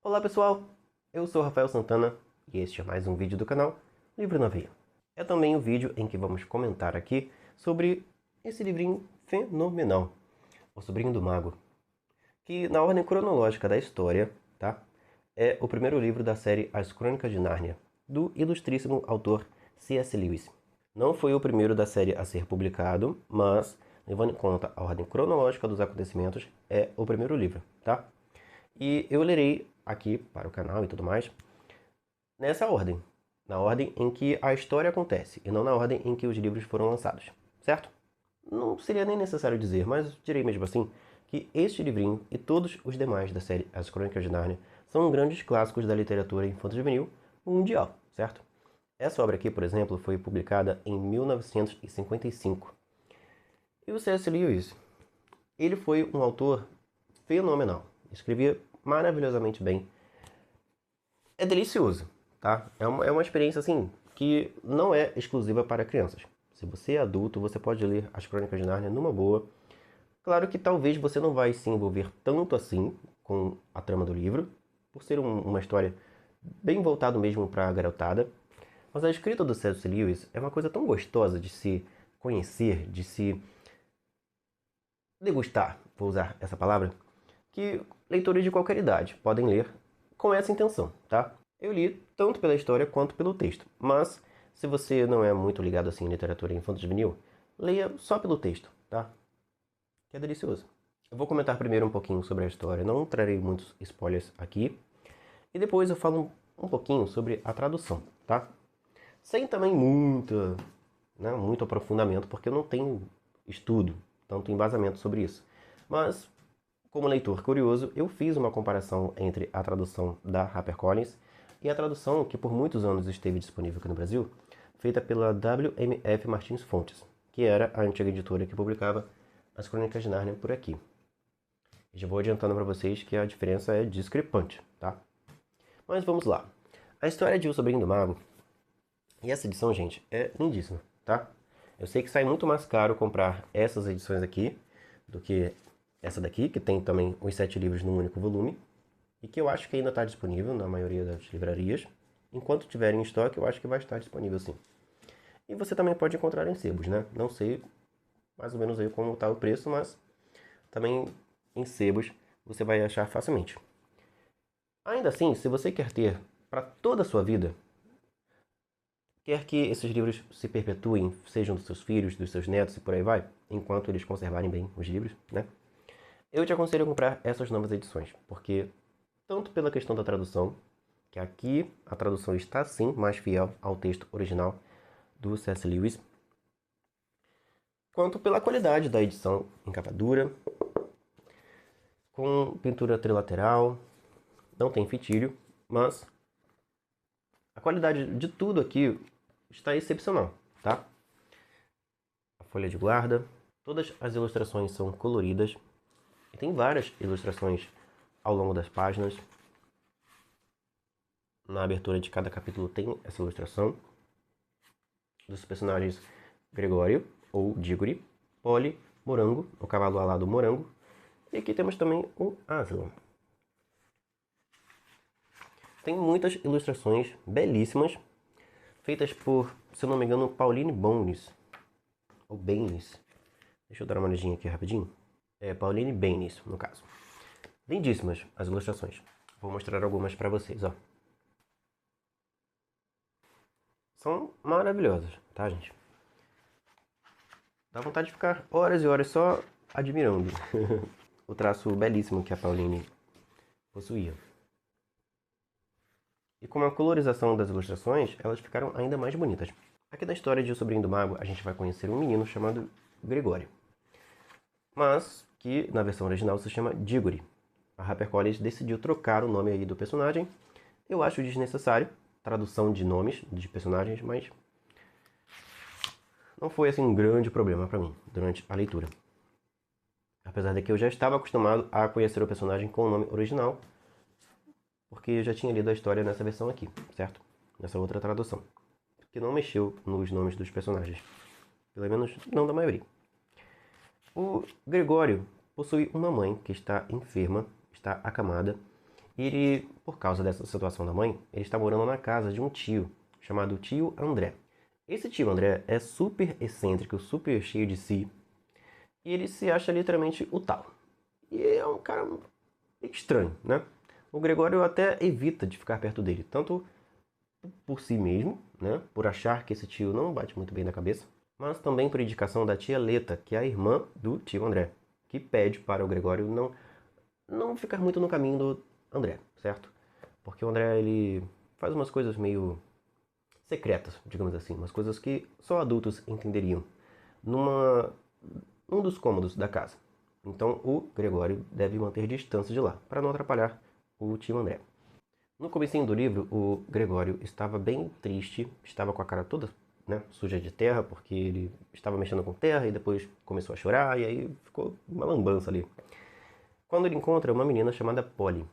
Olá pessoal, eu sou Rafael Santana e este é mais um vídeo do canal Livro na Veia. É também o vídeo em que vamos comentar aqui sobre esse livrinho fenomenal, O Sobrinho do Mago, que na ordem cronológica da história, tá? É o primeiro livro da série As Crônicas de Nárnia, do ilustríssimo autor C.S. Lewis. Não foi o primeiro da série a ser publicado, mas, levando em conta a ordem cronológica dos acontecimentos, é o primeiro livro, tá? E eu lerei aqui para o canal e tudo mais, nessa ordem. Na ordem em que a história acontece, e não na ordem em que os livros foram lançados, certo? Não seria nem necessário dizer, mas direi mesmo assim, que este livrinho e todos os demais da série As Crônicas de Nárnia são grandes clássicos da literatura infanto-juvenil mundial, certo? Essa obra aqui, por exemplo, foi publicada em 1955. E o C.S. Lewis, ele foi um autor fenomenal. Escrevia maravilhosamente bem. É delicioso, tá? É uma experiência, assim, que não é exclusiva para crianças. Se você é adulto, você pode ler As Crônicas de Nárnia numa boa. Claro que talvez você não vai se envolver tanto assim com a trama do livro, por ser uma história bem voltada mesmo para a garotada. Mas a escrita do C.S. Lewis é uma coisa tão gostosa de se conhecer, de se degustar, vou usar essa palavra, que leitores de qualquer idade podem ler com essa intenção, tá? Eu li tanto pela história quanto pelo texto, mas se você não é muito ligado assim em literatura infanto-juvenil, leia só pelo texto, tá? Que é delicioso. Eu vou comentar primeiro um pouquinho sobre a história, não trarei muitos spoilers aqui, e depois eu falo um pouquinho sobre a tradução, tá? Sem também muito aprofundamento, porque eu não tenho estudo, tanto embasamento sobre isso. Mas como leitor curioso, eu fiz uma comparação entre a tradução da HarperCollins e a tradução que por muitos anos esteve disponível aqui no Brasil, feita pela WMF Martins Fontes, que era a antiga editora que publicava As Crônicas de Nárnia por aqui. Já vou adiantando para vocês que a diferença é discrepante, tá? Mas vamos lá. A história de O Sobrinho do Mago, e essa edição, gente, é lindíssima, tá? Eu sei que sai muito mais caro comprar essas edições aqui do que essa daqui, que tem também os 7 livros num único volume, e que eu acho que ainda está disponível na maioria das livrarias. Enquanto tiver em estoque, eu acho que vai estar disponível sim. E você também pode encontrar em sebos, né? Não sei mais ou menos aí como está o preço, mas também em sebos você vai achar facilmente. Ainda assim, se você quer ter para toda a sua vida, quer que esses livros se perpetuem, sejam dos seus filhos, dos seus netos e por aí vai, enquanto eles conservarem bem os livros, né? Eu te aconselho a comprar essas novas edições, porque tanto pela questão da tradução, que aqui a tradução está sim mais fiel ao texto original do C.S. Lewis, quanto pela qualidade da edição em capa dura, com pintura trilateral, não tem fitilho, mas a qualidade de tudo aqui está excepcional, tá? A folha de guarda, todas as ilustrações são coloridas, e tem várias ilustrações ao longo das páginas. Na abertura de cada capítulo tem essa ilustração dos personagens Gregório, ou Diggory, Polly, Morango, o cavalo alado Morango, e aqui temos também o Aslan. Tem muitas ilustrações belíssimas, feitas por, se eu não me engano, Pauline Bones, ou Baines. Deixa eu dar uma olhadinha aqui rapidinho. É Pauline Baines, no caso. Lindíssimas as ilustrações. Vou mostrar algumas para vocês, ó. São maravilhosas, tá, gente? Dá vontade de ficar horas e horas só admirando o traço belíssimo que a Pauline possuía. E com a colorização das ilustrações, elas ficaram ainda mais bonitas. Aqui na história de O Sobrinho do Mago, a gente vai conhecer um menino chamado Gregório, mas que na versão original se chama Diggory. A HarperCollins decidiu trocar o nome aí do personagem. Eu acho desnecessário, tradução de nomes de personagens, mas não foi assim um grande problema para mim durante a leitura. Apesar de que eu já estava acostumado a conhecer o personagem com o nome original, porque eu já tinha lido a história nessa versão aqui, certo? Nessa outra tradução, que não mexeu nos nomes dos personagens, pelo menos não da maioria. O Gregório possui uma mãe que está enferma, está acamada, Ele, por causa dessa situação da mãe, ele está morando na casa de um tio, chamado tio André. Esse tio André é super excêntrico, super cheio de si, e ele se acha literalmente o tal. E é um cara estranho, né? O Gregório até evita de ficar perto dele, tanto por si mesmo, né? Por achar que esse tio não bate muito bem na cabeça, mas também por indicação da tia Leta, que é a irmã do tio André, que pede para o Gregório não ficar muito no caminho do André, certo? Porque o André, ele faz umas coisas meio secretas, digamos assim, umas coisas que só adultos entenderiam, numa, num dos cômodos da casa. Então o Gregório deve manter distância de lá, para não atrapalhar o tio André. No comecinho do livro, o Gregório estava bem triste, estava com a cara toda, né, suja de terra, porque ele estava mexendo com terra e depois começou a chorar e aí ficou uma lambança ali. Quando ele encontra uma menina chamada Polly,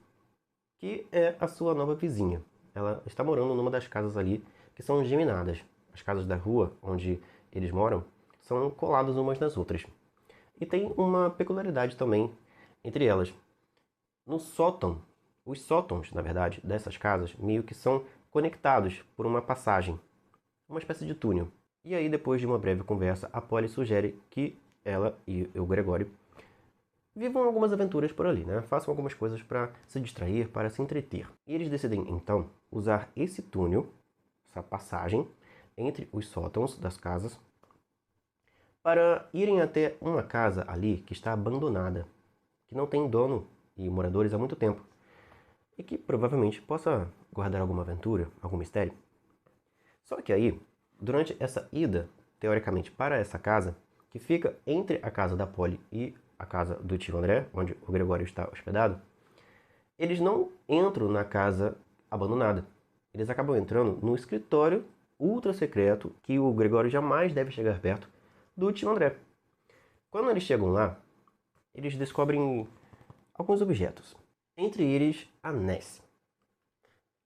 que é a sua nova vizinha. Ela está morando numa das casas ali que são geminadas. As casas da rua onde eles moram são coladas umas nas outras. E tem uma peculiaridade também entre elas. No sótão, os sótãos, na verdade, dessas casas meio que são conectados por uma passagem, uma espécie de túnel. E aí, depois de uma breve conversa, a Polly sugere que ela e o Gregório vivam algumas aventuras por ali, né? Façam algumas coisas para se distrair, para se entreter. E eles decidem, então, usar esse túnel, essa passagem, entre os sótãos das casas, para irem até uma casa ali que está abandonada, que não tem dono e moradores há muito tempo, e que provavelmente possa guardar alguma aventura, algum mistério. Só que aí, durante essa ida, teoricamente, para essa casa, que fica entre a casa da Polly e a casa do tio André, onde o Gregório está hospedado, eles não entram na casa abandonada. Eles acabam entrando no escritório ultra secreto que o Gregório jamais deve chegar perto do tio André. Quando eles chegam lá, eles descobrem alguns objetos. Entre eles, anéis.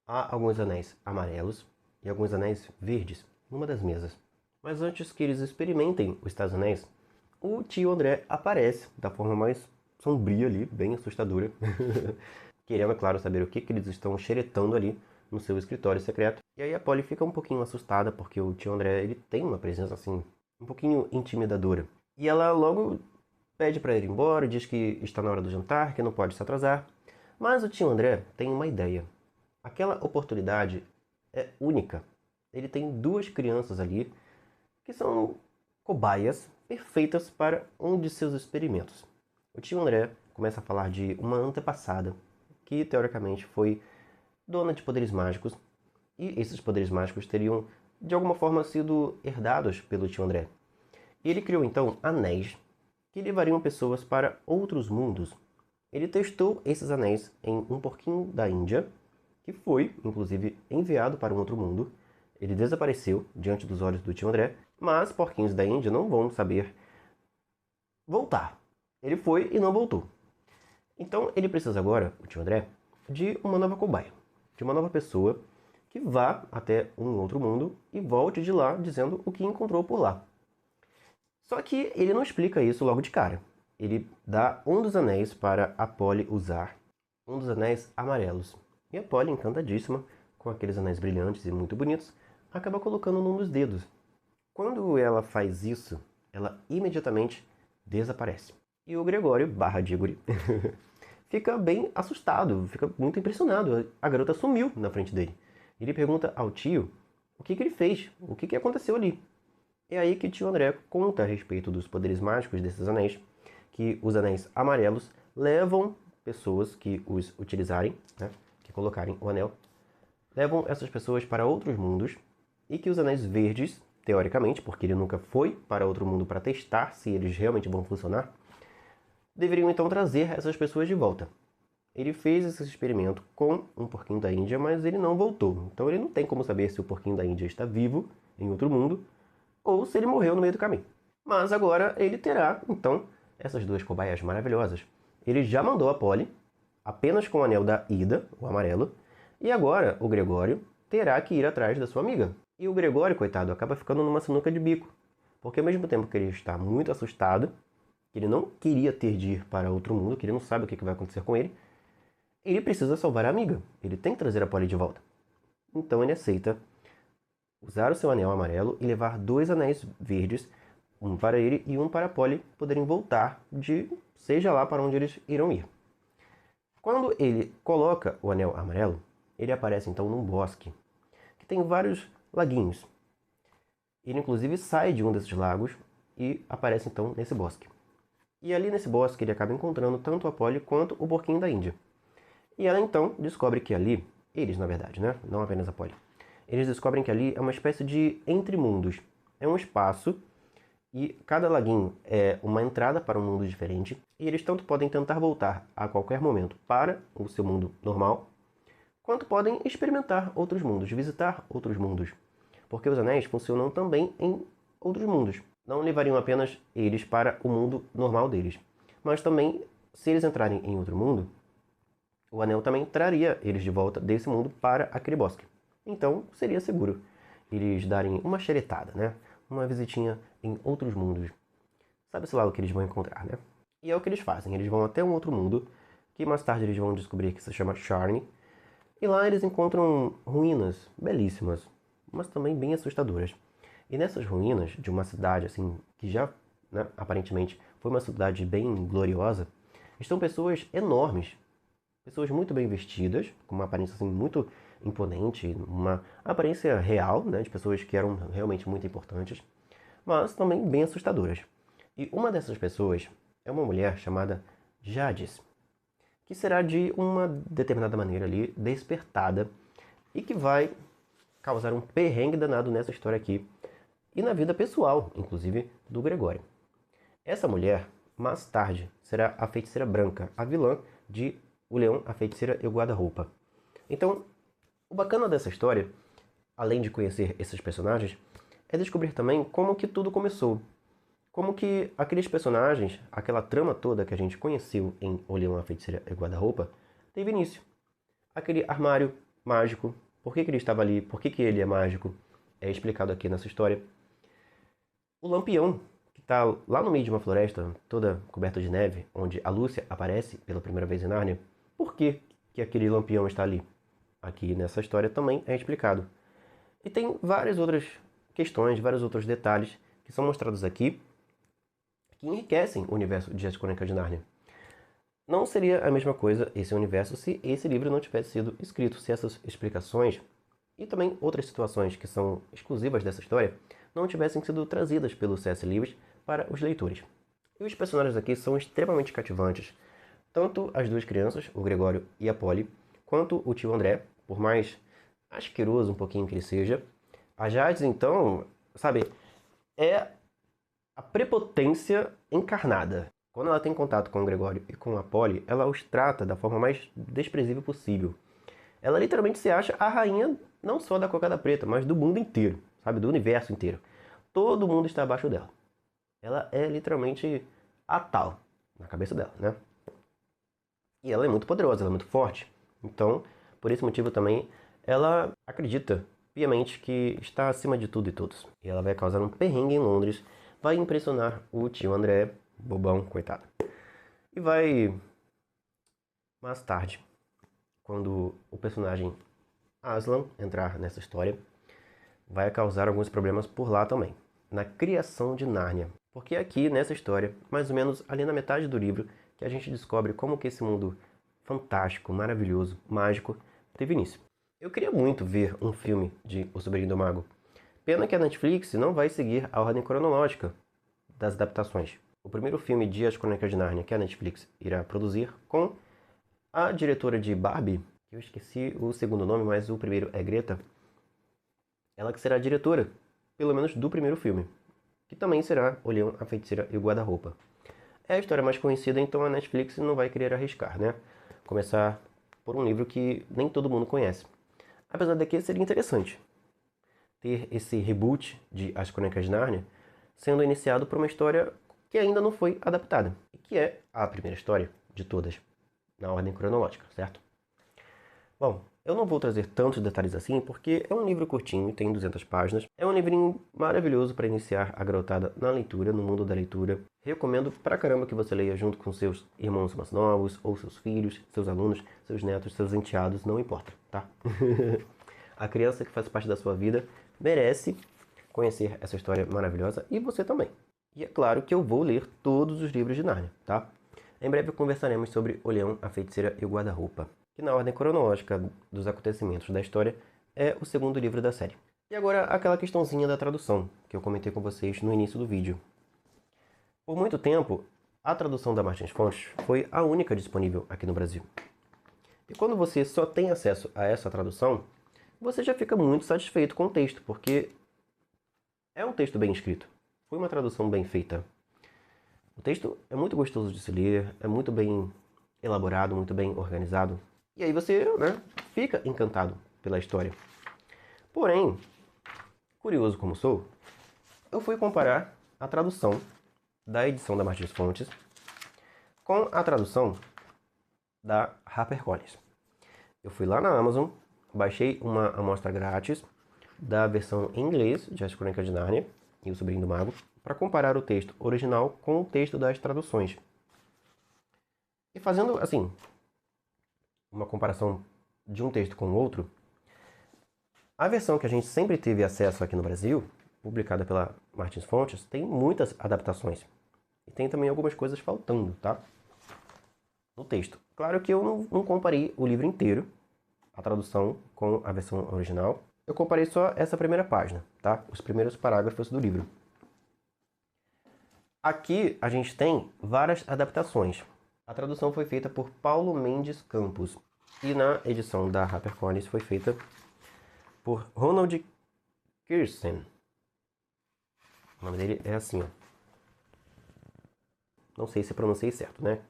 Há alguns anéis amarelos e alguns anéis verdes numa das mesas. Mas antes que eles experimentem os tais anéis, o tio André aparece da forma mais sombria ali, bem assustadora, querendo, claro, saber o que eles estão xeretando ali no seu escritório secreto. E aí a Polly fica um pouquinho assustada, porque o tio André, ele tem uma presença, assim, um pouquinho intimidadora. E ela logo pede para ir embora, diz que está na hora do jantar, que não pode se atrasar. Mas o tio André tem uma ideia. Aquela oportunidade é única. Ele tem duas crianças ali que são cobaias perfeitas para um de seus experimentos. O tio André começa a falar de uma antepassada que teoricamente foi dona de poderes mágicos e esses poderes mágicos teriam de alguma forma sido herdados pelo tio André. E ele criou então anéis que levariam pessoas para outros mundos. Ele testou esses anéis em um porquinho da Índia, que foi, inclusive, enviado para um outro mundo. Ele desapareceu diante dos olhos do tio André, mas porquinhos da Índia não vão saber voltar. Ele foi e não voltou. Então ele precisa agora, o tio André, de uma nova cobaia, de uma nova pessoa que vá até um outro mundo e volte de lá dizendo o que encontrou por lá. Só que ele não explica isso logo de cara. Ele dá um dos anéis para a Polly usar, um dos anéis amarelos. E a Polly, encantadíssima, com aqueles anéis brilhantes e muito bonitos, acaba colocando num dos dedos. Quando ela faz isso, ela imediatamente desaparece. E o Gregório, barra Diggory, fica bem assustado, fica muito impressionado. A garota sumiu na frente dele. Ele pergunta ao tio o que ele fez, o que aconteceu ali. É aí que o tio André conta a respeito dos poderes mágicos desses anéis, que os anéis amarelos levam pessoas que os utilizarem, né, que colocarem o anel, levam essas pessoas para outros mundos, e que os anéis verdes, teoricamente, porque ele nunca foi para outro mundo para testar se eles realmente vão funcionar, deveriam então trazer essas pessoas de volta. Ele fez esse experimento com um porquinho da Índia, mas ele não voltou. Então ele não tem como saber se o porquinho da Índia está vivo em outro mundo ou se ele morreu no meio do caminho. Mas agora ele terá, então, essas duas cobaias maravilhosas. Ele já mandou a Polly, apenas com o anel da Ida, o amarelo, e agora o Gregório terá que ir atrás da sua amiga. E o Gregório, coitado, acaba ficando numa sinuca de bico, porque ao mesmo tempo que ele está muito assustado, que ele não queria ter de ir para outro mundo, que ele não sabe o que vai acontecer com ele, ele precisa salvar a amiga. Ele tem que trazer a Polly de volta. Então ele aceita usar o seu anel amarelo e levar 2 anéis verdes, um para ele e um para a Polly poderem voltar de seja lá para onde eles irão ir. Quando ele coloca o anel amarelo, ele aparece então num bosque, que tem vários laguinhos. Ele inclusive sai de um desses lagos e aparece então nesse bosque. E ali nesse bosque ele acaba encontrando tanto a Polly quanto o porquinho da Índia. E ela então descobre que ali, eles na verdade, né? Não apenas a Polly. Eles descobrem que ali é uma espécie de entremundos. É um espaço e cada laguinho é uma entrada para um mundo diferente. E eles tanto podem tentar voltar a qualquer momento para o seu mundo normal, quanto podem experimentar outros mundos, visitar outros mundos. Porque os anéis funcionam também em outros mundos. Não levariam apenas eles para o mundo normal deles, mas também, se eles entrarem em outro mundo, o anel também traria eles de volta desse mundo para aquele bosque. Então, seria seguro eles darem uma xeretada, né? Uma visitinha em outros mundos. Sabe-se lá o que eles vão encontrar, né? E é o que eles fazem. Eles vão até um outro mundo, que mais tarde eles vão descobrir que se chama Sharn. E lá eles encontram ruínas belíssimas, mas também bem assustadoras. E nessas ruínas de uma cidade assim que já, né, aparentemente foi uma cidade bem gloriosa, estão pessoas enormes, pessoas muito bem vestidas, com uma aparência assim muito imponente, uma aparência real, né, de pessoas que eram realmente muito importantes, mas também bem assustadoras. E uma dessas pessoas é uma mulher chamada Jadis, que será de uma determinada maneira ali despertada e que vai causar um perrengue danado nessa história aqui e na vida pessoal, inclusive, do Gregório. Essa mulher, mais tarde, será a Feiticeira Branca, a vilã de O Leão, a Feiticeira e o Guarda-Roupa. Então, o bacana dessa história, além de conhecer esses personagens, é descobrir também como que tudo começou. Como que aqueles personagens, aquela trama toda que a gente conheceu em O Leão, a Feiticeira e o Guarda-Roupa, teve início. Aquele armário mágico, por que ele estava ali, por que ele é mágico, é explicado aqui nessa história. O lampião, que está lá no meio de uma floresta, toda coberta de neve, onde a Lúcia aparece pela primeira vez em Nárnia, por que aquele lampião está ali? Aqui nessa história também é explicado. E tem várias outras questões, vários outros detalhes que são mostrados aqui, que enriquecem o universo de As Crônicas de Nárnia. Não seria a mesma coisa esse universo se esse livro não tivesse sido escrito, se essas explicações e também outras situações que são exclusivas dessa história não tivessem sido trazidas pelo C.S. Lewis para os leitores. E os personagens aqui são extremamente cativantes, tanto as duas crianças, o Gregório e a Polly, quanto o tio André, por mais asqueroso um pouquinho que ele seja. A Jades, então, sabe, é a prepotência encarnada. Quando ela tem contato com o Gregório e com a Polly, ela os trata da forma mais desprezível possível. Ela literalmente se acha a rainha não só da Cocada Preta, mas do mundo inteiro, sabe? Do universo inteiro. Todo mundo está abaixo dela. Ela é literalmente a tal, na cabeça dela, né? E ela é muito poderosa, ela é muito forte. Então, por esse motivo também, ela acredita piamente que está acima de tudo e todos. E ela vai causar um perrengue em Londres, vai impressionar o tio André, bobão, coitado. E vai, mais tarde, quando o personagem Aslan entrar nessa história, vai causar alguns problemas por lá também, na criação de Nárnia. Porque aqui, nessa história, mais ou menos ali na metade do livro, que a gente descobre como que esse mundo fantástico, maravilhoso, mágico, teve início. Eu queria muito ver um filme de O Sobrinho do Mago. Pena que a Netflix não vai seguir a ordem cronológica das adaptações. O primeiro filme de As Crônicas de Nárnia que a Netflix irá produzir com a diretora de Barbie, eu esqueci o segundo nome, mas o primeiro é Greta, ela que será a diretora, pelo menos do primeiro filme, que também será O Leão, a Feiticeira e o Guarda-Roupa. É a história mais conhecida, então a Netflix não vai querer arriscar, né? Começar por um livro que nem todo mundo conhece. Apesar de que seria interessante ter esse reboot de As Crônicas de Nárnia sendo iniciado por uma história que ainda não foi adaptada, e que é a primeira história de todas, na ordem cronológica, certo? Bom, Eu não vou trazer tantos detalhes assim, porque é um livro curtinho, tem 200 páginas. É um livrinho maravilhoso para iniciar a garotada na leitura, no mundo da leitura. Recomendo pra caramba que você leia junto com seus irmãos mais novos, ou seus filhos, seus alunos, seus netos, seus enteados, não importa, tá? A criança que faz parte da sua vida merece conhecer essa história maravilhosa e você também. E é claro que eu vou ler todos os livros de Nárnia, tá? Em breve conversaremos sobre O Leão, a Feiticeira e o Guarda-Roupa, que na ordem cronológica dos acontecimentos da história é o segundo livro da série. E agora aquela questãozinha da tradução, que eu comentei com vocês no início do vídeo. Por muito tempo, a tradução da Martins Fontes foi a única disponível aqui no Brasil. E quando você só tem acesso a essa tradução, você já fica muito satisfeito com o texto, porque é um texto bem escrito. Foi uma tradução bem feita. O texto é muito gostoso de se ler, é muito bem elaborado, muito bem organizado. E aí você, fica encantado pela história. Porém, curioso como sou, eu fui comparar a tradução da edição da Martins Fontes com a tradução da HarperCollins. Eu fui lá na Amazon, baixei uma amostra grátis da versão em inglês de As Crônicas de Nárnia e O Sobrinho do Mago, para comparar o texto original com o texto das traduções. E fazendo, assim, uma comparação de um texto com o outro, a versão que a gente sempre teve acesso aqui no Brasil, publicada pela Martins Fontes, tem muitas adaptações. E tem também algumas coisas faltando, tá? No texto. Claro que eu não comparei o livro inteiro, a tradução com a versão original. Eu comparei só essa primeira página, tá? Os primeiros parágrafos do livro. Aqui a gente tem várias adaptações. A tradução foi feita por Paulo Mendes Campos e na edição da HarperCollins foi feita por Ronald Kirsten. O nome dele é assim, ó. Não sei se pronunciei certo, né?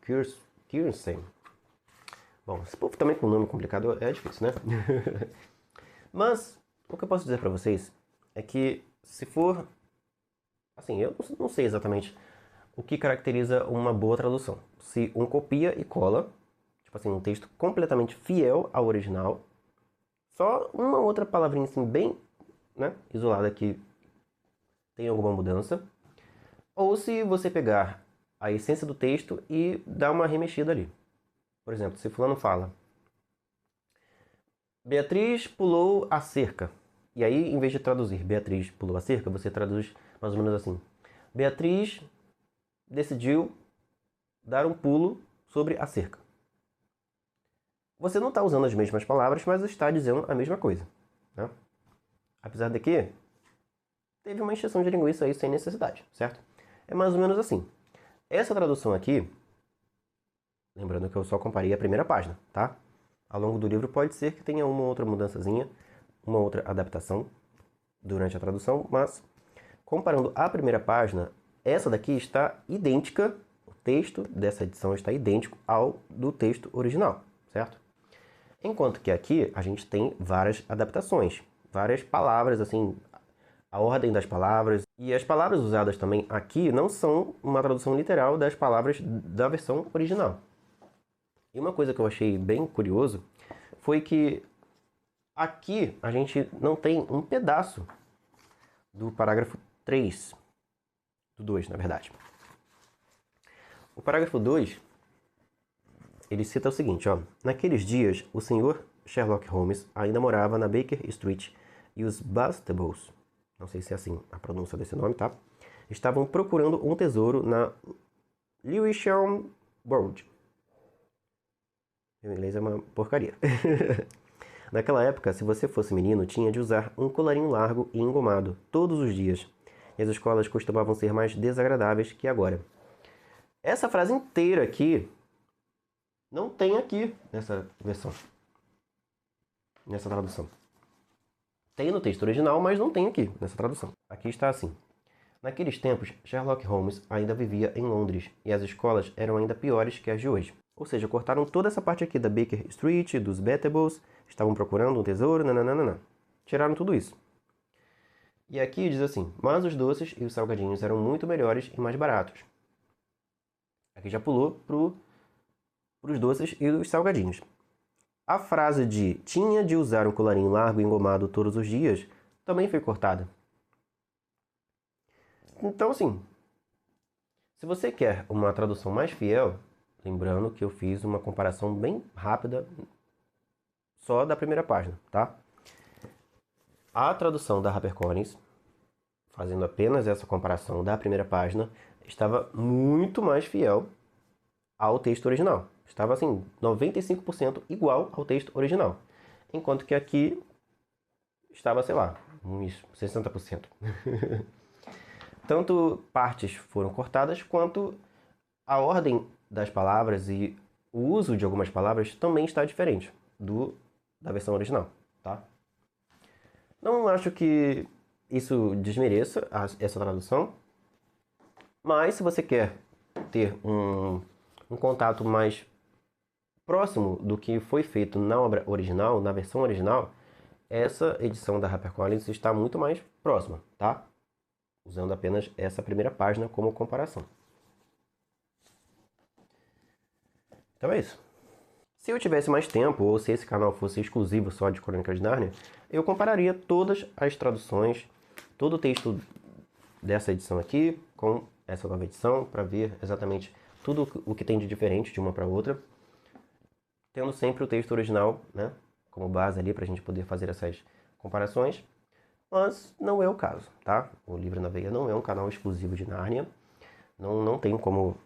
Kirsten. Bom, esse povo também com nome complicado é difícil, né? Mas o que eu posso dizer para vocês é que se for... Assim, eu não sei exatamente o que caracteriza uma boa tradução. Se um copia e cola, tipo assim, um texto completamente fiel ao original, só uma outra palavrinha assim bem, isolada que tem alguma mudança, ou se você pegar a essência do texto e dar uma remexida ali. Por exemplo, se fulano fala: Beatriz pulou a cerca. E aí, em vez de traduzir Beatriz pulou a cerca, você traduz mais ou menos assim: Beatriz decidiu dar um pulo sobre a cerca. Você não está usando as mesmas palavras, mas está dizendo a mesma coisa, né? Apesar de que teve uma encheção de linguiça aí sem necessidade, certo? É mais ou menos assim. Essa tradução aqui, lembrando que eu só comparei a primeira página, tá? Ao longo do livro pode ser que tenha uma outra mudançazinha, uma outra adaptação durante a tradução, mas comparando a primeira página, essa daqui está idêntica, o texto dessa edição está idêntico ao do texto original, certo? Enquanto que aqui a gente tem várias adaptações, várias palavras, assim, a ordem das palavras. E as palavras usadas também aqui não são uma tradução literal das palavras da versão original. E uma coisa que eu achei bem curioso foi que aqui a gente não tem um pedaço do parágrafo 3, do 2, na verdade. O parágrafo 2, ele cita o seguinte, ó: Naqueles dias, o senhor Sherlock Holmes ainda morava na Baker Street e os Bastables, não sei se é assim a pronúncia desse nome, tá? Estavam procurando um tesouro na Lewisham Road. Meu inglês é uma porcaria. Naquela época, se você fosse menino, tinha de usar um colarinho largo e engomado todos os dias. E as escolas costumavam ser mais desagradáveis que agora. Essa frase inteira aqui não tem aqui nessa versão, nessa tradução. Tem no texto original, mas não tem aqui nessa tradução. Aqui está assim: Naqueles tempos, Sherlock Holmes ainda vivia em Londres e as escolas eram ainda piores que as de hoje. Ou seja, cortaram toda essa parte aqui da Baker Street, dos Batables, estavam procurando um tesouro, nananana. Tiraram tudo isso. E aqui diz assim: mas os doces e os salgadinhos eram muito melhores e mais baratos. Aqui já pulou para os doces e os salgadinhos. A frase de tinha de usar um colarinho largo e engomado todos os dias também foi cortada. Então, assim, se você quer uma tradução mais fiel, lembrando que eu fiz uma comparação bem rápida só da primeira página, tá? A tradução da HarperCollins, fazendo apenas essa comparação da primeira página, estava muito mais fiel ao texto original. Estava assim, 95% igual ao texto original. Enquanto que aqui estava, sei lá, uns 60%. Tanto partes foram cortadas, quanto a ordem das palavras e o uso de algumas palavras também está diferente da versão original, tá? Não acho que isso desmereça essa tradução, mas se você quer ter um contato mais próximo do que foi feito na obra original, na versão original, essa edição da HarperCollins está muito mais próxima, tá? Usando apenas essa primeira página como comparação. Então é isso. Se eu tivesse mais tempo, ou se esse canal fosse exclusivo só de Crônicas de Nárnia, eu compararia todas as traduções, todo o texto dessa edição aqui com essa nova edição, para ver exatamente tudo o que tem de diferente de uma para outra, tendo sempre o texto original, né, como base ali para a gente poder fazer essas comparações. Mas não é o caso, tá? O Livro na Veia não é um canal exclusivo de Nárnia. Não tem como,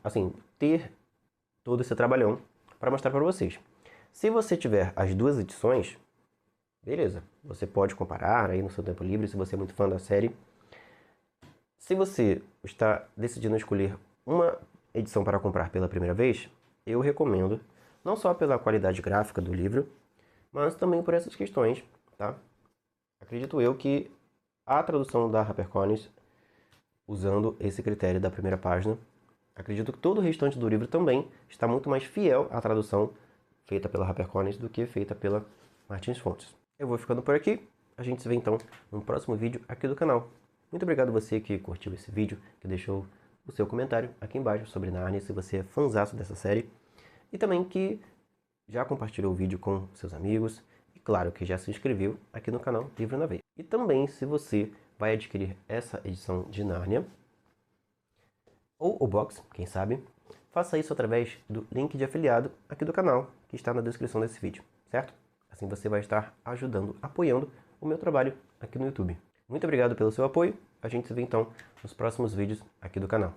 assim, ter todo esse trabalhão para mostrar para vocês. Se você tiver as duas edições, beleza. Você pode comparar aí no seu tempo livre, se você é muito fã da série. Se você está decidindo escolher uma edição para comprar pela primeira vez, eu recomendo, não só pela qualidade gráfica do livro, mas também por essas questões, tá? Acredito eu que a tradução da HarperCollins, usando esse critério da primeira página, acredito que todo o restante do livro também está muito mais fiel à tradução feita pela HarperCollins do que feita pela Martins Fontes. Eu vou ficando por aqui. A gente se vê então no próximo vídeo aqui do canal. Muito obrigado a você que curtiu esse vídeo, que deixou o seu comentário aqui embaixo sobre Nárnia, se você é fãzaço dessa série. E também que já compartilhou o vídeo com seus amigos. E claro que já se inscreveu aqui no canal Livro na Veia. E também se você vai adquirir essa edição de Nárnia, ou o box, quem sabe, faça isso através do link de afiliado aqui do canal, que está na descrição desse vídeo, certo? Assim você vai estar ajudando, apoiando o meu trabalho aqui no YouTube. Muito obrigado pelo seu apoio, a gente se vê então nos próximos vídeos aqui do canal.